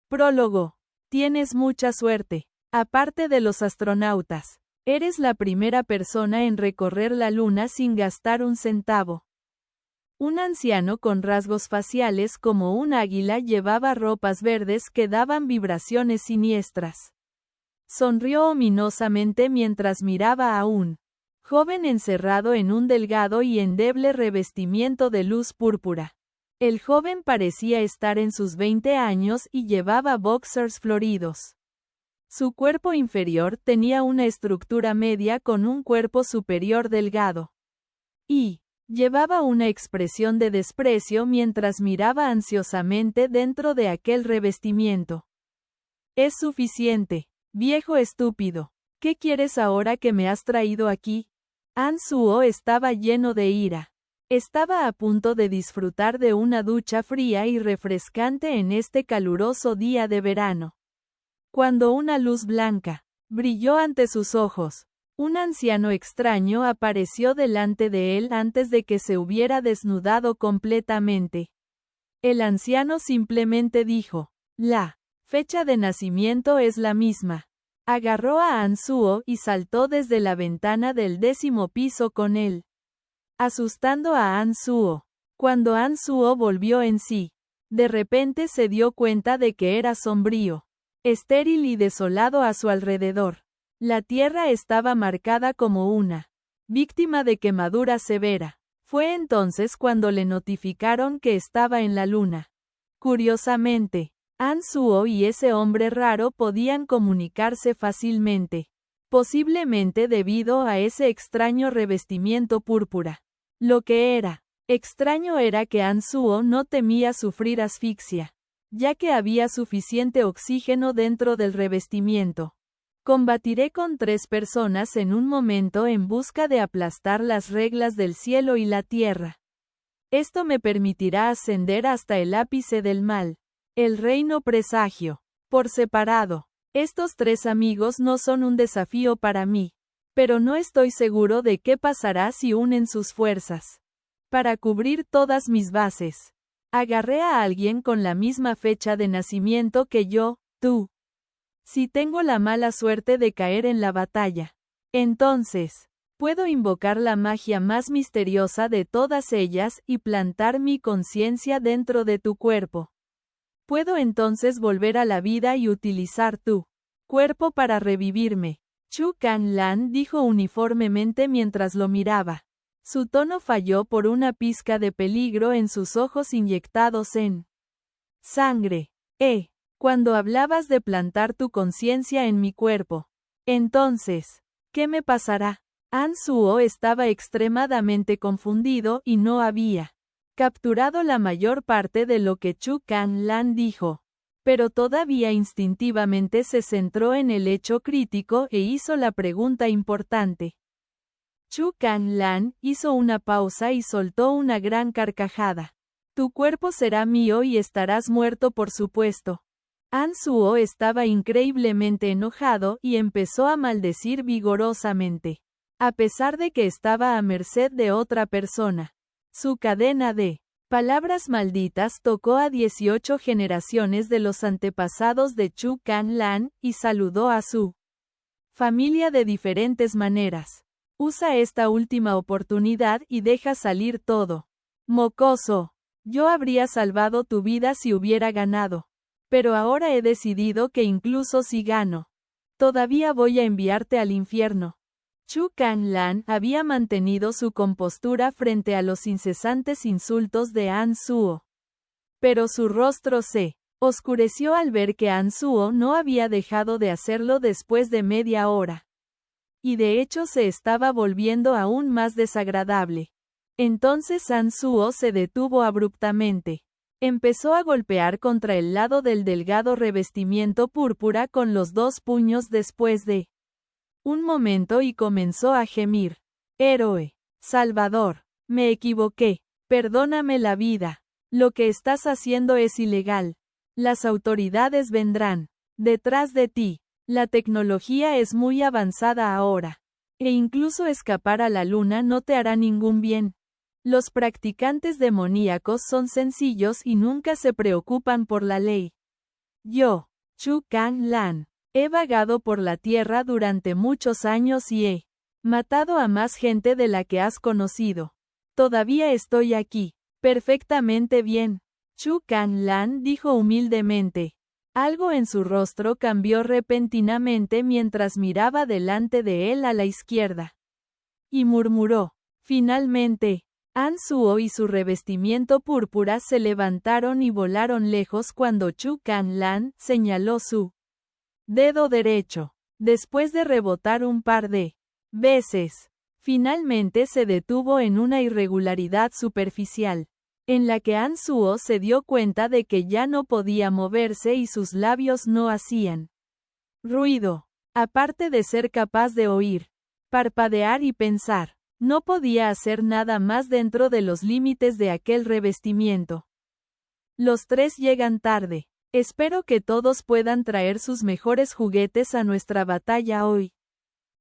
Prólogo. Tienes mucha suerte. Aparte de los astronautas, eres la primera persona en recorrer la Luna sin gastar un centavo. Un anciano con rasgos faciales como un águila llevaba ropas verdes que daban vibraciones siniestras. Sonrió ominosamente mientras miraba a un joven encerrado en un delgado y endeble revestimiento de luz púrpura. El joven parecía estar en sus 20 años y llevaba boxers floridos. Su cuerpo inferior tenía una estructura media con un cuerpo superior delgado. Y llevaba una expresión de desprecio mientras miraba ansiosamente dentro de aquel revestimiento. Es suficiente, viejo estúpido. ¿Qué quieres ahora que me has traído aquí? Ansuo estaba lleno de ira. Estaba a punto de disfrutar de una ducha fría y refrescante en este caluroso día de verano, cuando una luz blanca brilló ante sus ojos. Un anciano extraño apareció delante de él antes de que se hubiera desnudado completamente. El anciano simplemente dijo: la fecha de nacimiento es la misma. Agarró a Ansuo y saltó desde la ventana del 10º piso con él, asustando a Ansuo. Cuando Ansuo volvió en sí, de repente se dio cuenta de que era sombrío, estéril y desolado a su alrededor. La tierra estaba marcada como una víctima de quemadura severa. Fue entonces cuando le notificaron que estaba en la luna. Curiosamente, Ansuo y ese hombre raro podían comunicarse fácilmente, posiblemente debido a ese extraño revestimiento púrpura. Lo que era extraño era que Ansuo no temía sufrir asfixia, ya que había suficiente oxígeno dentro del revestimiento. Combatiré con 3 personas en un momento en busca de aplastar las reglas del cielo y la tierra. Esto me permitirá ascender hasta el ápice del mal, el reino presagio. Por separado, estos 3 amigos no son un desafío para mí, pero no estoy seguro de qué pasará si unen sus fuerzas. Para cubrir todas mis bases, agarré a alguien con la misma fecha de nacimiento que yo, tú. Si tengo la mala suerte de caer en la batalla, entonces puedo invocar la magia más misteriosa de todas ellas y plantar mi conciencia dentro de tu cuerpo. Puedo entonces volver a la vida y utilizar tu cuerpo para revivirme. Chu Canlan dijo uniformemente mientras lo miraba. Su tono falló por una pizca de peligro en sus ojos inyectados en sangre. Cuando hablabas de plantar tu conciencia en mi cuerpo, entonces, ¿qué me pasará? Ansuo estaba extremadamente confundido y no había capturado la mayor parte de lo que Chu Canlan dijo, pero todavía instintivamente se centró en el hecho crítico e hizo la pregunta importante. Chu Canlan hizo una pausa y soltó una gran carcajada. Tu cuerpo será mío y estarás muerto, por supuesto. Ansuo estaba increíblemente enojado y empezó a maldecir vigorosamente, a pesar de que estaba a merced de otra persona. Su cadena de palabras malditas tocó a 18 generaciones de los antepasados de Chu Canlan y saludó a su familia de diferentes maneras. Usa esta última oportunidad y deja salir todo. Mocoso. Yo habría salvado tu vida si hubiera ganado. Pero ahora he decidido que incluso si gano, todavía voy a enviarte al infierno. Chu Canlan había mantenido su compostura frente a los incesantes insultos de Ansuo. Pero su rostro se oscureció al ver que Ansuo no había dejado de hacerlo después de media hora. Y de hecho se estaba volviendo aún más desagradable. Entonces Ansuo se detuvo abruptamente. Empezó a golpear contra el lado del delgado revestimiento púrpura con los 2 puños después de un momento y comenzó a gemir. Héroe, Salvador, me equivoqué, perdóname la vida. Lo que estás haciendo es ilegal. Las autoridades vendrán detrás de ti. La tecnología es muy avanzada ahora. E incluso escapar a la luna no te hará ningún bien. Los practicantes demoníacos son sencillos y nunca se preocupan por la ley. Yo, Chu Kang Lan, he vagado por la tierra durante muchos años y he matado a más gente de la que has conocido. Todavía estoy aquí, perfectamente bien. Chu Kang Lan dijo humildemente. Algo en su rostro cambió repentinamente mientras miraba delante de él a la izquierda. Y murmuró. Finalmente, An Suo y su revestimiento púrpura se levantaron y volaron lejos cuando Chu Kang Lan señaló su dedo derecho. Después de rebotar un par de veces, finalmente se detuvo en una irregularidad superficial, en la que An Suo se dio cuenta de que ya no podía moverse y sus labios no hacían ruido. Aparte de ser capaz de oír, parpadear y pensar, no podía hacer nada más dentro de los límites de aquel revestimiento. Los tres llegan tarde. Espero que todos puedan traer sus mejores juguetes a nuestra batalla hoy.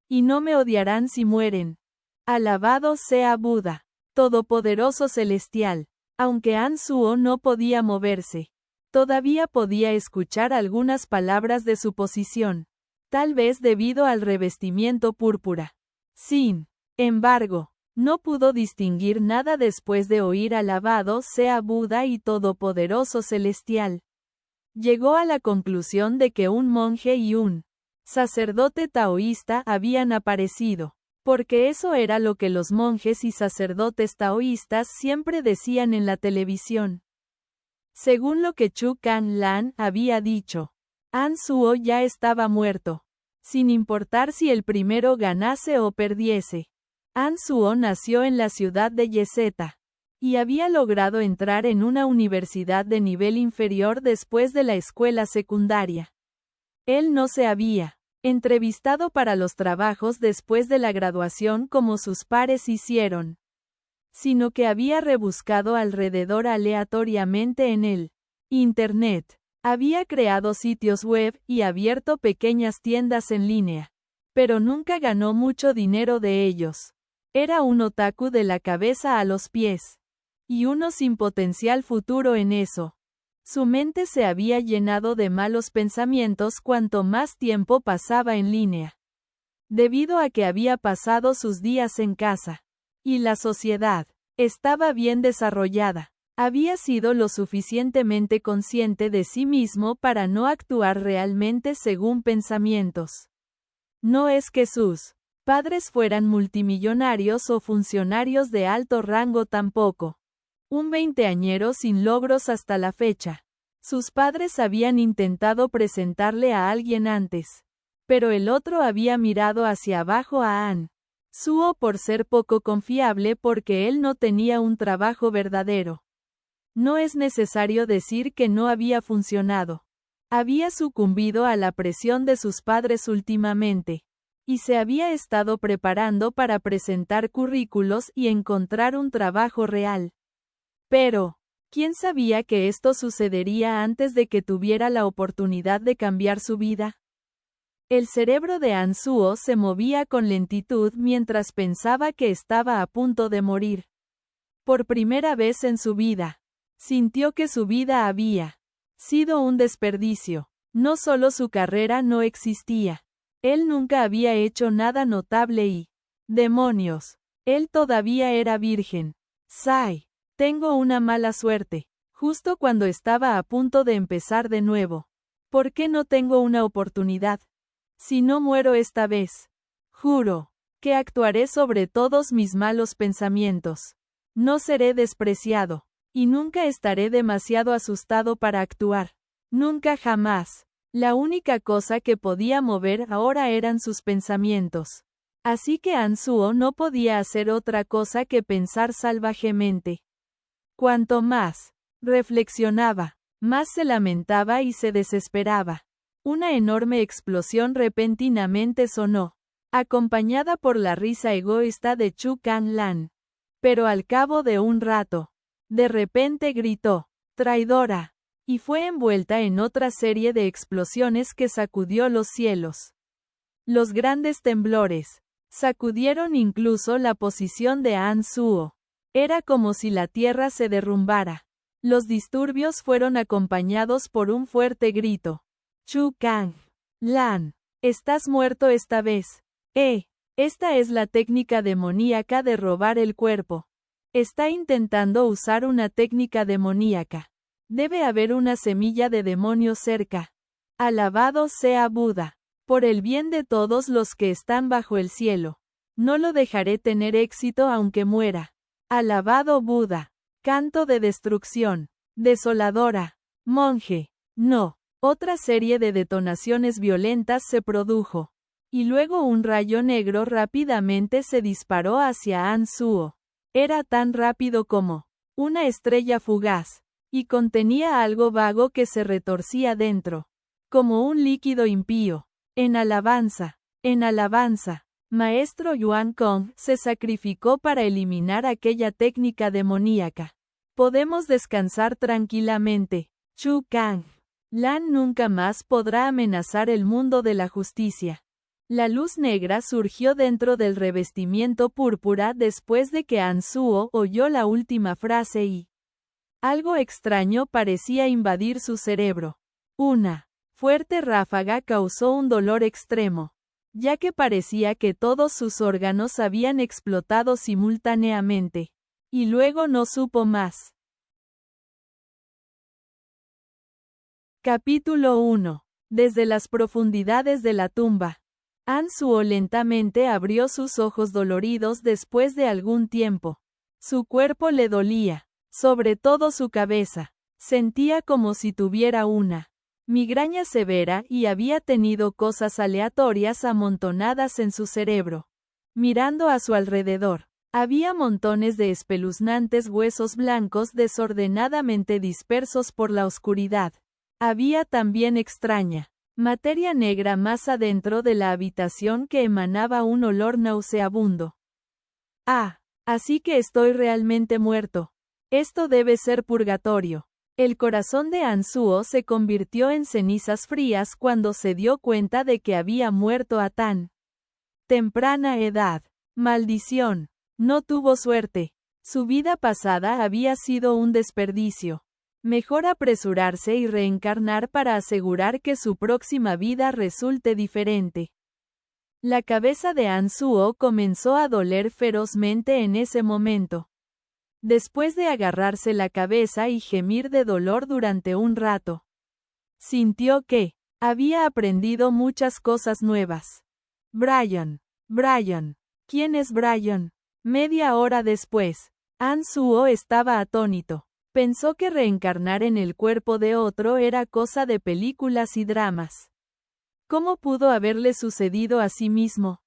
Y no me odiarán si mueren. Alabado sea Buda, Todopoderoso Celestial. Aunque An Suo no podía moverse, todavía podía escuchar algunas palabras de su posición, tal vez debido al revestimiento púrpura. Sin embargo, no pudo distinguir nada después de oír alabado sea Buda y Todopoderoso Celestial. Llegó a la conclusión de que un monje y un sacerdote taoísta habían aparecido, porque eso era lo que los monjes y sacerdotes taoístas siempre decían en la televisión. Según lo que Chu Kang Lan había dicho, An Suo ya estaba muerto, sin importar si el primero ganase o perdiese. An Suo nació en la ciudad de Yeseta, y había logrado entrar en una universidad de nivel inferior después de la escuela secundaria. Él no se había entrevistado para los trabajos después de la graduación como sus pares hicieron, sino que había rebuscado alrededor aleatoriamente en el Internet. Había creado sitios web y abierto pequeñas tiendas en línea, pero nunca ganó mucho dinero de ellos. Era un otaku de la cabeza a los pies, y uno sin potencial futuro en eso. Su mente se había llenado de malos pensamientos cuanto más tiempo pasaba en línea, debido a que había pasado sus días en casa, y la sociedad estaba bien desarrollada. Había sido lo suficientemente consciente de sí mismo para no actuar realmente según pensamientos. No es que sus padres fueran multimillonarios o funcionarios de alto rango tampoco. Un veinteañero sin logros hasta la fecha. Sus padres habían intentado presentarle a alguien antes, pero el otro había mirado hacia abajo a An Suo por ser poco confiable porque él no tenía un trabajo verdadero. No es necesario decir que no había funcionado. Había sucumbido a la presión de sus padres últimamente, y se había estado preparando para presentar currículos y encontrar un trabajo real. Pero, ¿quién sabía que esto sucedería antes de que tuviera la oportunidad de cambiar su vida? El cerebro de An Suo se movía con lentitud mientras pensaba que estaba a punto de morir. Por primera vez en su vida, sintió que su vida había sido un desperdicio. No solo su carrera no existía. Él nunca había hecho nada notable y, demonios, él todavía era virgen. Sai. Tengo una mala suerte, justo cuando estaba a punto de empezar de nuevo. ¿Por qué no tengo una oportunidad? Si no muero esta vez, juro que actuaré sobre todos mis malos pensamientos. No seré despreciado, y nunca estaré demasiado asustado para actuar. Nunca jamás. La única cosa que podía mover ahora eran sus pensamientos. Así que An Suo no podía hacer otra cosa que pensar salvajemente. Cuanto más reflexionaba, más se lamentaba y se desesperaba. Una enorme explosión repentinamente sonó, acompañada por la risa egoísta de Chu Kang Lan. Pero al cabo de un rato, de repente gritó, «¡Traidora!», y fue envuelta en otra serie de explosiones que sacudió los cielos. Los grandes temblores sacudieron incluso la posición de An Suo. Era como si la tierra se derrumbara. Los disturbios fueron acompañados por un fuerte grito. Chu Kang. Lan. Estás muerto esta vez. Esta es la técnica demoníaca de robar el cuerpo. Está intentando usar una técnica demoníaca. Debe haber una semilla de demonio cerca. Alabado sea Buda. Por el bien de todos los que están bajo el cielo. No lo dejaré tener éxito aunque muera. Alabado Buda. Canto de destrucción. Desoladora. Monje. No. Otra serie de detonaciones violentas se produjo. Y luego un rayo negro rápidamente se disparó hacia An Suo. Era tan rápido como una estrella fugaz. Y contenía algo vago que se retorcía dentro. Como un líquido impío. En alabanza. Maestro Yuan Kong se sacrificó para eliminar aquella técnica demoníaca. Podemos descansar tranquilamente. Chu Kang. Lan nunca más podrá amenazar el mundo de la justicia. La luz negra surgió dentro del revestimiento púrpura después de que An Suo oyó la última frase y algo extraño parecía invadir su cerebro. Una fuerte ráfaga causó un dolor extremo, ya que parecía que todos sus órganos habían explotado simultáneamente. Y luego no supo más. Capítulo 1. Desde las profundidades de la tumba. An Suo lentamente abrió sus ojos doloridos después de algún tiempo. Su cuerpo le dolía, sobre todo su cabeza. Sentía como si tuviera una migraña severa y había tenido cosas aleatorias amontonadas en su cerebro. Mirando a su alrededor, había montones de espeluznantes huesos blancos desordenadamente dispersos por la oscuridad. Había también extraña materia negra más adentro de la habitación que emanaba un olor nauseabundo. Así que estoy realmente muerto. Esto debe ser purgatorio. El corazón de An Suo se convirtió en cenizas frías cuando se dio cuenta de que había muerto a tan temprana edad. Maldición. No tuvo suerte. Su vida pasada había sido un desperdicio. Mejor apresurarse y reencarnar para asegurar que su próxima vida resulte diferente. La cabeza de An Suo comenzó a doler ferozmente en ese momento. Después de agarrarse la cabeza y gemir de dolor durante un rato, sintió que había aprendido muchas cosas nuevas. Brian. ¿Quién es Brian? Media hora después, An Suo estaba atónito. Pensó que reencarnar en el cuerpo de otro era cosa de películas y dramas. ¿Cómo pudo haberle sucedido a sí mismo?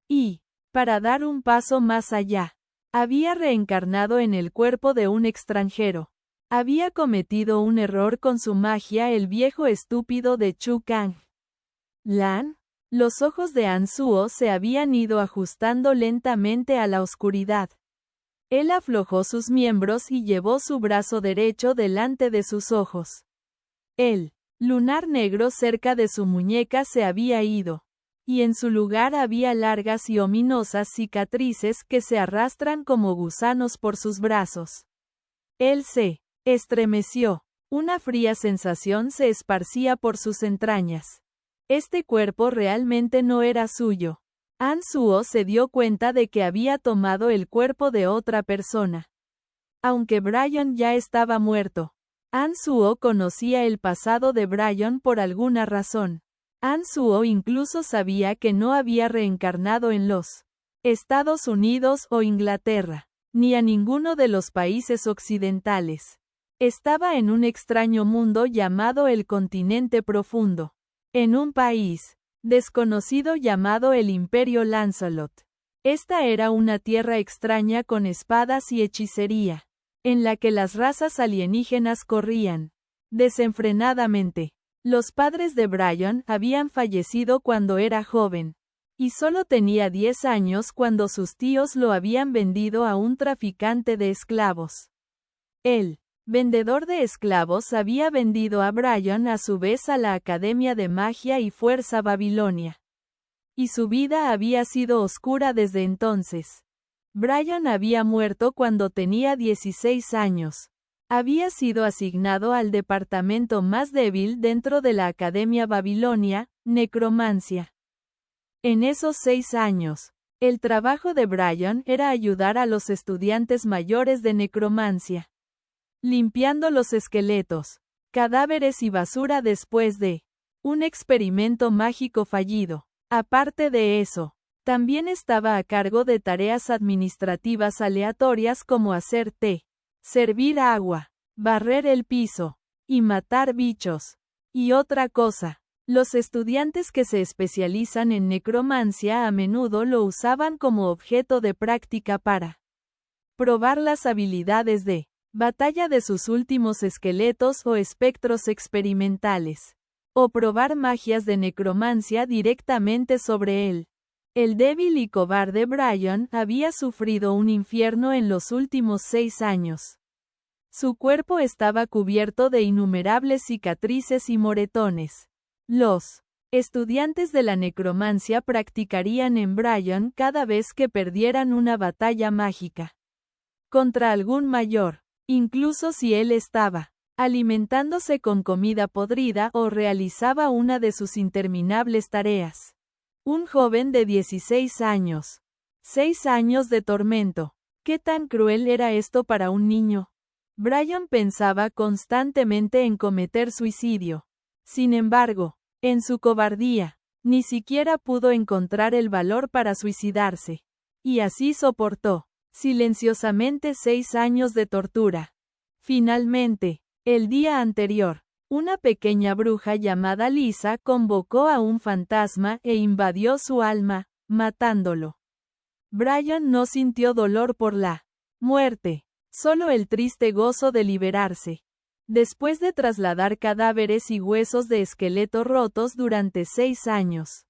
Y, para dar un paso más allá, había reencarnado en el cuerpo de un extranjero. Había cometido un error con su magia, el viejo estúpido de Chu Kang. Lan. Los ojos de An Suo se habían ido ajustando lentamente a la oscuridad. Él aflojó sus miembros y llevó su brazo derecho delante de sus ojos. El lunar negro cerca de su muñeca se había ido. Y en su lugar había largas y ominosas cicatrices que se arrastran como gusanos por sus brazos. Él se estremeció. Una fría sensación se esparcía por sus entrañas. Este cuerpo realmente no era suyo. An Suo se dio cuenta de que había tomado el cuerpo de otra persona. Aunque Brian ya estaba muerto, An Suo conocía el pasado de Brian por alguna razón. An Suo incluso sabía que no había reencarnado en los Estados Unidos o Inglaterra, ni a ninguno de los países occidentales. Estaba en un extraño mundo llamado el continente profundo, en un país desconocido llamado el Imperio Lancelot. Esta era una tierra extraña con espadas y hechicería, en la que las razas alienígenas corrían desenfrenadamente. Los padres de Brian habían fallecido cuando era joven, y solo tenía 10 años cuando sus tíos lo habían vendido a un traficante de esclavos. El vendedor de esclavos había vendido a Brian a su vez a la Academia de Magia y Fuerza Babilonia. Y su vida había sido oscura desde entonces. Brian había muerto cuando tenía 16 años. Había sido asignado al departamento más débil dentro de la Academia Babilonia, necromancia. En esos 6 años, el trabajo de Brian era ayudar a los estudiantes mayores de necromancia, limpiando los esqueletos, cadáveres y basura después de un experimento mágico fallido. Aparte de eso, también estaba a cargo de tareas administrativas aleatorias como hacer té, servir agua, barrer el piso, y matar bichos. Y otra cosa, los estudiantes que se especializan en necromancia a menudo lo usaban como objeto de práctica para probar las habilidades de batalla de sus últimos esqueletos o espectros experimentales, o probar magias de necromancia directamente sobre él. El débil y cobarde Brian había sufrido un infierno en los últimos 6 años. Su cuerpo estaba cubierto de innumerables cicatrices y moretones. Los estudiantes de la necromancia practicarían en Brian cada vez que perdieran una batalla mágica contra algún mayor, incluso si él estaba alimentándose con comida podrida o realizaba una de sus interminables tareas. Un joven de 16 años. 6 años de tormento. ¿Qué tan cruel era esto para un niño? Brian pensaba constantemente en cometer suicidio. Sin embargo, en su cobardía, ni siquiera pudo encontrar el valor para suicidarse. Y así soportó, silenciosamente 6 años de tortura. Finalmente, el día anterior, una pequeña bruja llamada Lisa convocó a un fantasma e invadió su alma, matándolo. Brian no sintió dolor por la muerte, solo el triste gozo de liberarse. Después de trasladar cadáveres y huesos de esqueleto rotos durante 6 años,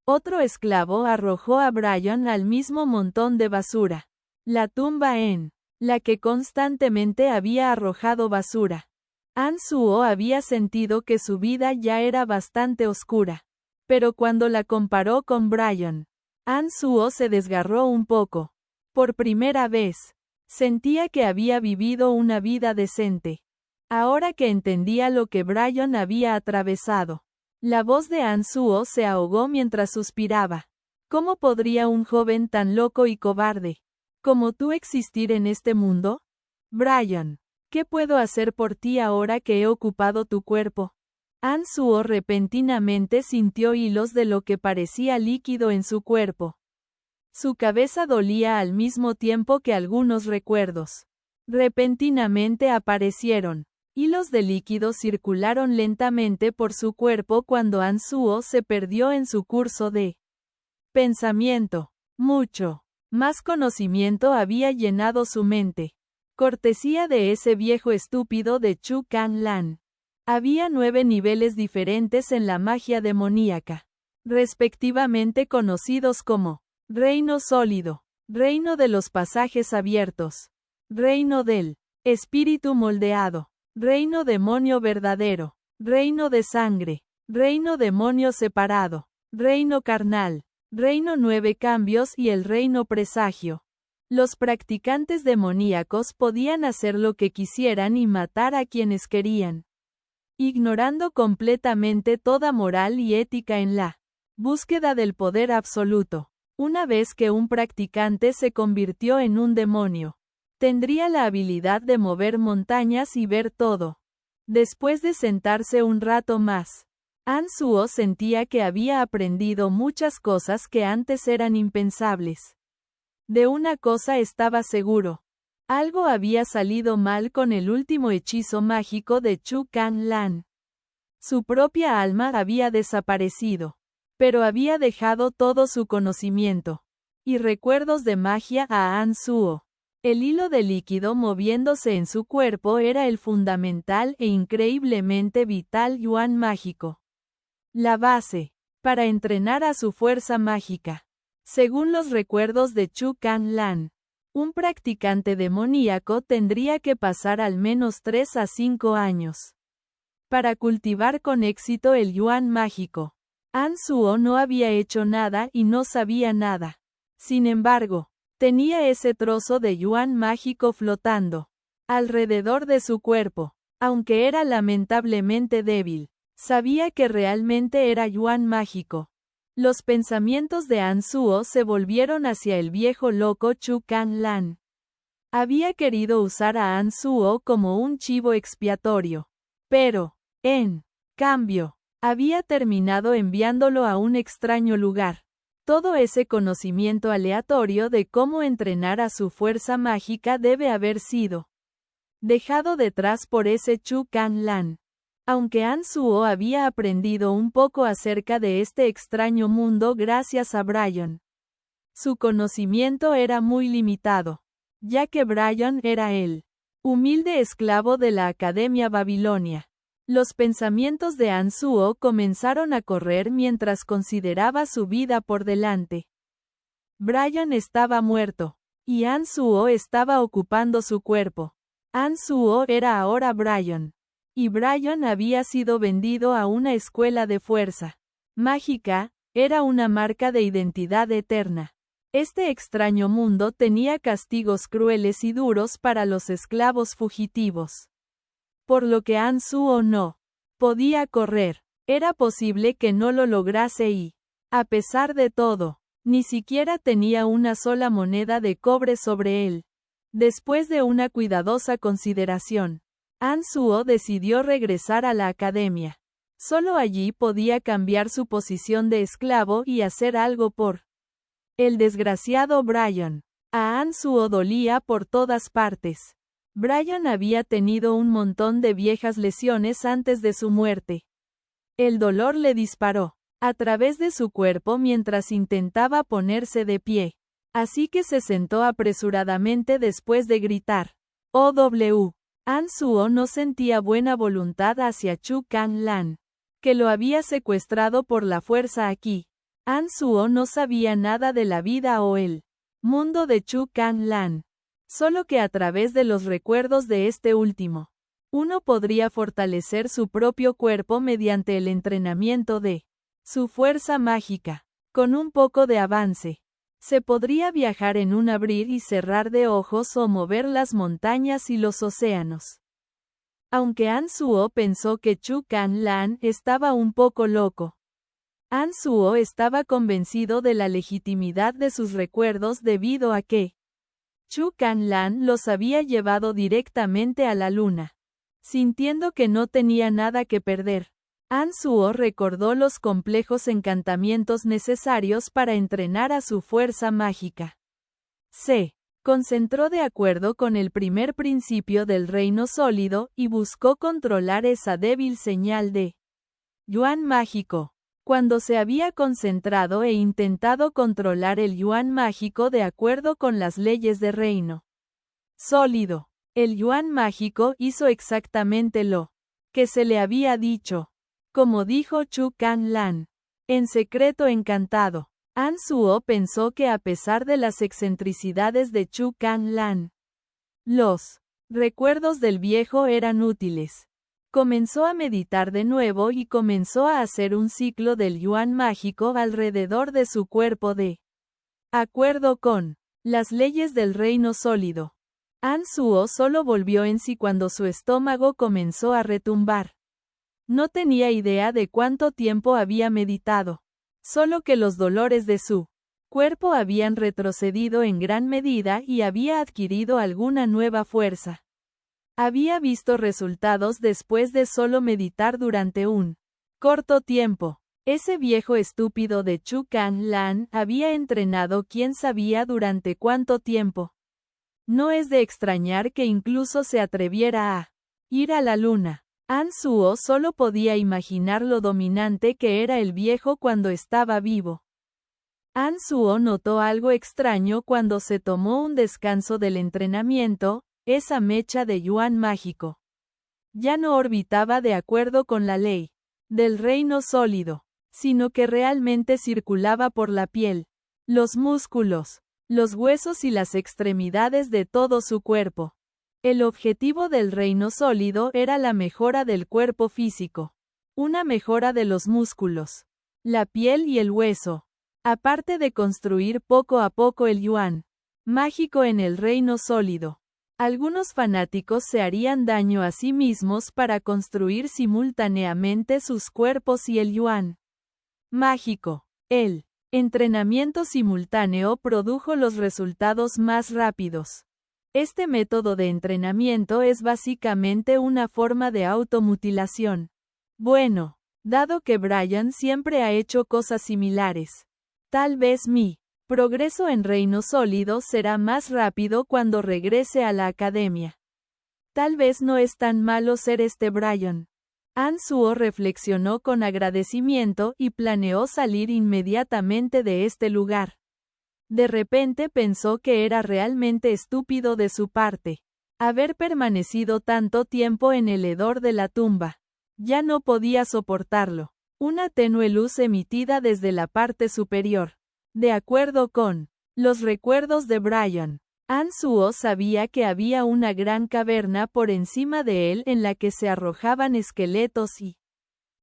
otro esclavo arrojó a Brian al mismo montón de basura. La tumba en la que constantemente había arrojado basura. Ansuo había sentido que su vida ya era bastante oscura. Pero cuando la comparó con Brian, Ansuo se desgarró un poco. Por primera vez, sentía que había vivido una vida decente. Ahora que entendía lo que Brian había atravesado, la voz de Ansuo se ahogó mientras suspiraba. ¿Cómo podría un joven tan loco y cobarde como tú existir en este mundo? Brian, ¿qué puedo hacer por ti ahora que he ocupado tu cuerpo? Ansuo repentinamente sintió hilos de lo que parecía líquido en su cuerpo. Su cabeza dolía al mismo tiempo que algunos recuerdos. Repentinamente aparecieron. Hilos de líquido circularon lentamente por su cuerpo cuando Ansuo se perdió en su curso de pensamiento. Mucho más conocimiento había llenado su mente. Cortesía de ese viejo estúpido de Chu Kan Lan. Había 9 niveles diferentes en la magia demoníaca, respectivamente conocidos como Reino Sólido, Reino de los Pasajes Abiertos, Reino del Espíritu Moldeado, Reino Demonio Verdadero, Reino de Sangre, Reino Demonio Separado, Reino Carnal, Reino 9 Cambios y el Reino Presagio. Los practicantes demoníacos podían hacer lo que quisieran y matar a quienes querían, ignorando completamente toda moral y ética en la búsqueda del poder absoluto. Una vez que un practicante se convirtió en un demonio, tendría la habilidad de mover montañas y ver todo. Después de sentarse un rato más, Ansuo sentía que había aprendido muchas cosas que antes eran impensables. De una cosa estaba seguro. Algo había salido mal con el último hechizo mágico de Chu Kan Lan. Su propia alma había desaparecido, pero había dejado todo su conocimiento y recuerdos de magia a Ansuo. El hilo de líquido moviéndose en su cuerpo era el fundamental e increíblemente vital yuan mágico. La base para entrenar a su fuerza mágica. Según los recuerdos de Chu Kan Lan, un practicante demoníaco tendría que pasar al menos 3 a 5 años para cultivar con éxito el yuan mágico. Ansuo no había hecho nada y no sabía nada. Sin embargo, tenía ese trozo de yuan mágico flotando alrededor de su cuerpo. Aunque era lamentablemente débil, sabía que realmente era yuan mágico. Los pensamientos de Anzuo se volvieron hacia el viejo loco Chu Kanlan. Había querido usar a Anzuo como un chivo expiatorio. Pero, en cambio, había terminado enviándolo a un extraño lugar. Todo ese conocimiento aleatorio de cómo entrenar a su fuerza mágica debe haber sido dejado detrás por ese Chu Kanlan. Aunque Anzuo había aprendido un poco acerca de este extraño mundo gracias a Brian, su conocimiento era muy limitado, ya que Brian era el humilde esclavo de la Academia Babilonia. Los pensamientos de Anzuo comenzaron a correr mientras consideraba su vida por delante. Brian estaba muerto, y Anzuo estaba ocupando su cuerpo. Anzuo era ahora Brian, y Brian había sido vendido a una escuela de fuerza mágica, era una marca de identidad eterna. Este extraño mundo tenía castigos crueles y duros para los esclavos fugitivos. Por lo que Anzuo no podía correr. Era posible que no lo lograse y, a pesar de todo, ni siquiera tenía una sola moneda de cobre sobre él. Después de una cuidadosa consideración, Anzuo decidió regresar a la academia. Solo allí podía cambiar su posición de esclavo y hacer algo por el desgraciado Brian. A Anzuo dolía por todas partes. Brian había tenido un montón de viejas lesiones antes de su muerte. El dolor le disparó a través de su cuerpo mientras intentaba ponerse de pie. Así que se sentó apresuradamente después de gritar. OW. Anzuo no sentía buena voluntad hacia Chu Kanlan, que lo había secuestrado por la fuerza aquí. Anzuo no sabía nada de la vida o el mundo de Chu Kanlan. Solo que a través de los recuerdos de este último, uno podría fortalecer su propio cuerpo mediante el entrenamiento de su fuerza mágica. Con un poco de avance, se podría viajar en un abrir y cerrar de ojos o mover las montañas y los océanos. Aunque Anzuo pensó que Chu Kanlan estaba un poco loco, Anzuo estaba convencido de la legitimidad de sus recuerdos debido a que Chu Kanlan los había llevado directamente a la luna. Sintiendo que no tenía nada que perder, Anzuo recordó los complejos encantamientos necesarios para entrenar a su fuerza mágica. Se concentró de acuerdo con el primer principio del reino sólido y buscó controlar esa débil señal de yuan mágico. Cuando se había concentrado e intentado controlar el yuan mágico de acuerdo con las leyes de reino sólido, el yuan mágico hizo exactamente lo que se le había dicho. Como dijo Chu Kanlan, en secreto encantado, Anzuo pensó que a pesar de las excentricidades de Chu Kanlan, los recuerdos del viejo eran útiles. Comenzó a meditar de nuevo y comenzó a hacer un ciclo del yuan mágico alrededor de su cuerpo de acuerdo con las leyes del reino sólido. Anzuo solo volvió en sí cuando su estómago comenzó a retumbar. No tenía idea de cuánto tiempo había meditado, solo que los dolores de su cuerpo habían retrocedido en gran medida y había adquirido alguna nueva fuerza. Había visto resultados después de solo meditar durante un corto tiempo. Ese viejo estúpido de Chu Kanlan había entrenado quién sabía durante cuánto tiempo. No es de extrañar que incluso se atreviera a ir a la luna. Anzuo solo podía imaginar lo dominante que era el viejo cuando estaba vivo. Anzuo notó algo extraño cuando se tomó un descanso del entrenamiento. Esa mecha de yuan mágico ya no orbitaba de acuerdo con la ley del reino sólido, sino que realmente circulaba por la piel, los músculos, los huesos y las extremidades de todo su cuerpo. El objetivo del reino sólido era la mejora del cuerpo físico, una mejora de los músculos, la piel y el hueso, aparte de construir poco a poco el yuan mágico en el reino sólido. Algunos fanáticos se harían daño a sí mismos para construir simultáneamente sus cuerpos y el yuan mágico. El entrenamiento simultáneo produjo los resultados más rápidos. Este método de entrenamiento es básicamente una forma de automutilación. Bueno, dado que Brian siempre ha hecho cosas similares, tal vez mi progreso en reino sólido será más rápido cuando regrese a la academia. Tal vez no es tan malo ser este Brian. Anzuo reflexionó con agradecimiento y planeó salir inmediatamente de este lugar. De repente pensó que era realmente estúpido de su parte haber permanecido tanto tiempo en el hedor de la tumba. Ya no podía soportarlo. Una tenue luz emitida desde la parte superior. De acuerdo con los recuerdos de Brian, Anzuo sabía que había una gran caverna por encima de él en la que se arrojaban esqueletos y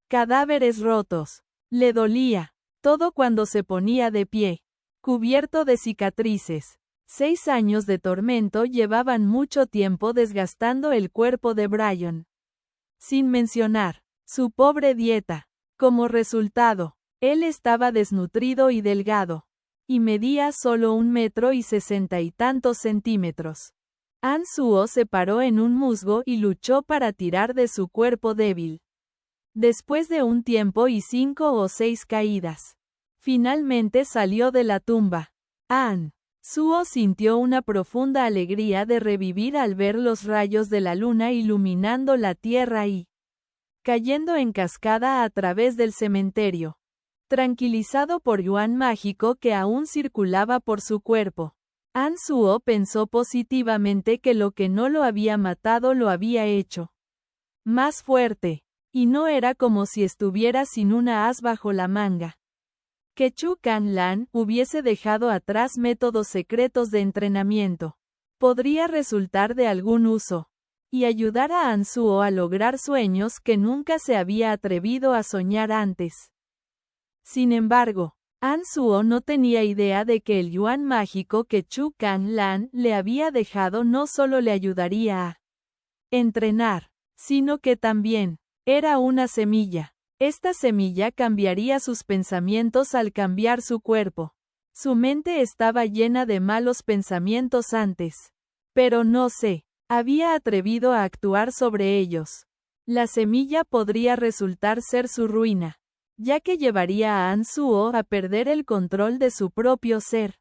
cadáveres rotos. Le dolía todo cuando se ponía de pie, cubierto de cicatrices. 6 años de tormento llevaban mucho tiempo desgastando el cuerpo de Brian. Sin mencionar su pobre dieta. Como resultado, él estaba desnutrido y delgado, y medía solo 1,60 y tantos centímetros. Anzuo se paró en un musgo y luchó para tirar de su cuerpo débil. Después de un tiempo y 5 o 6 caídas, finalmente salió de la tumba. Anzuo sintió una profunda alegría de revivir al ver los rayos de la luna iluminando la tierra y cayendo en cascada a través del cementerio. Tranquilizado por yuan mágico que aún circulaba por su cuerpo, Anzuo pensó positivamente que lo que no lo había matado lo había hecho más fuerte, y no era como si estuviera sin una as bajo la manga. Que Chu Canlan hubiese dejado atrás métodos secretos de entrenamiento podría resultar de algún uso, y ayudar a Anzuo a lograr sueños que nunca se había atrevido a soñar antes. Sin embargo, Anzuo no tenía idea de que el yuan mágico que Chu Canlan le había dejado no solo le ayudaría a entrenar, sino que también era una semilla. Esta semilla cambiaría sus pensamientos al cambiar su cuerpo. Su mente estaba llena de malos pensamientos antes, pero no se había atrevido a actuar sobre ellos. La semilla podría resultar ser su ruina, ya que llevaría a Anzuo a perder el control de su propio ser.